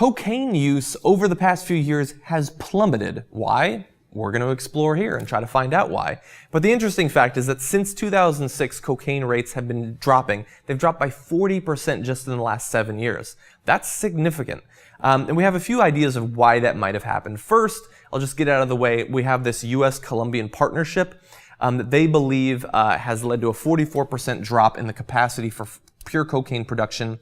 cocaine use over the past few years has plummeted. Why? We're going to explore here and try to find out why. But the interesting fact is that since 2006, cocaine rates have been dropping. They've dropped by 40% just in the last 7 years. That's significant. And we have a few ideas of why that might have happened. First, I'll just get out of the way. We have this U.S.-Colombian partnership that they believe has led to a 44% drop in the capacity for pure cocaine production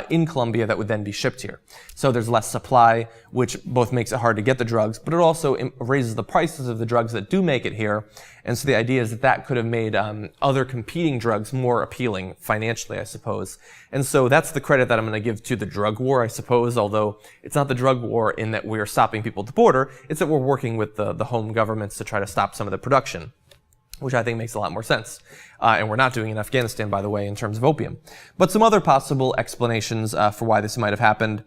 in Colombia that would then be shipped here. So there's less supply, which both makes it hard to get the drugs, but it also raises the prices of the drugs that do make it here. And so the idea is that that could have made other competing drugs more appealing financially, I suppose. And so that's the credit that I'm going to give to the drug war, I suppose, although it's not the drug war in that we're stopping people at the border, it's that we're working with the home governments to try to stop some of the production, which I think makes a lot more sense. And we're not doing in Afghanistan, by the way, in terms of opium. But some other possible explanations for why this might have happened.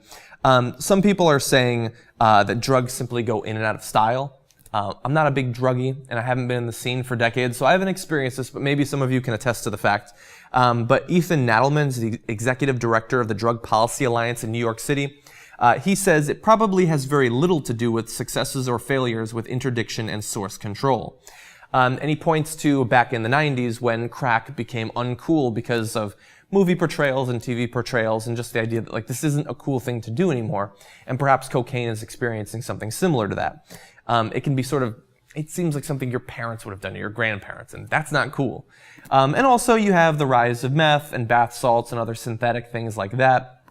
Some people are saying that drugs simply go in and out of style. I'm not a big druggie, and I haven't been in the scene for decades, so I haven't experienced this, but maybe some of you can attest to the fact. But Ethan Nadelman's the executive director of the Drug Policy Alliance in New York City. He says it probably has very little to do with successes or failures with interdiction and source control. And he points to back in the 90s when crack became uncool because of movie portrayals and TV portrayals and just the idea that like this isn't a cool thing to do anymore. And perhaps cocaine is experiencing something similar to that. It can be sort of, it seems like something your parents would have done or your grandparents, and that's not cool. And also you have the rise of meth and bath salts and other synthetic things like that.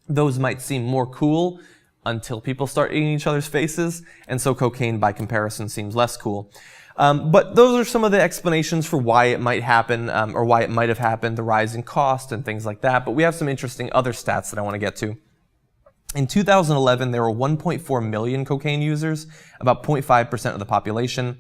Those might seem more cool until people start eating each other's faces, and so cocaine by comparison seems less cool. But those are some of the explanations for why it might happen, or why it might have happened, the rise in cost and things like that. But we have some interesting other stats that I want to get to. In 2011, there were 1.4 million cocaine users, about 0.5% of the population.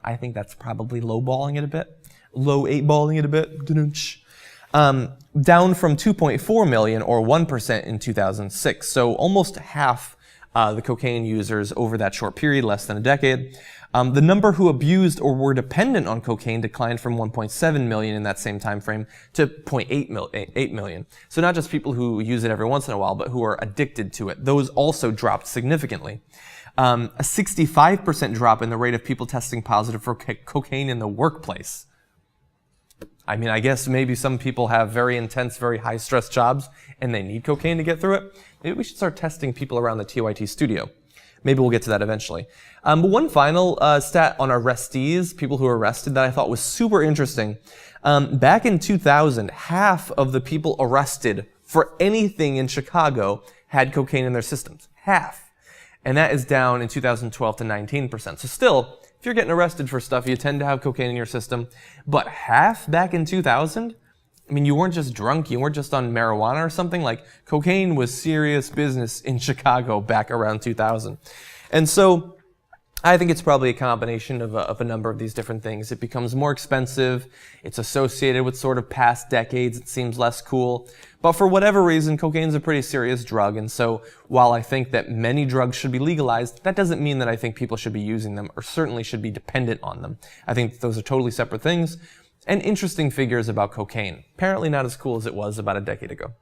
I think that's probably lowballing it a bit. Low eight-balling it a bit. Down from 2.4 million, or 1% in 2006. So almost half the cocaine users over that short period, less than a decade. The number who abused or were dependent on cocaine declined from 1.7 million in that same time frame to 0.8 million. So not just people who use it every once in a while, but who are addicted to it. Those also dropped significantly. A 65% drop in the rate of people testing positive for cocaine in the workplace. I mean, I guess maybe some people have very intense, very high-stress jobs, and they need cocaine to get through it. Maybe we should start testing people around the TYT studio. Maybe we'll get to that eventually. But one final stat on arrestees, people who were arrested, that I thought was super interesting. Back in 2000, half of the people arrested for anything in Chicago had cocaine in their systems. Half. And that is down in 2012 to 19%. So still, if you're getting arrested for stuff, you tend to have cocaine in your system. But half back in 2000? I mean, you weren't just drunk, you weren't just on marijuana or something. Like, cocaine was serious business in Chicago back around 2000. And so, I think it's probably a combination of a number of these different things. It becomes more expensive, it's associated with sort of past decades, it seems less cool. But for whatever reason, cocaine's a pretty serious drug, and so while I think that many drugs should be legalized, that doesn't mean that I think people should be using them, or certainly should be dependent on them. I think those are totally separate things. And interesting figures about cocaine. Apparently not as cool as it was about a decade ago.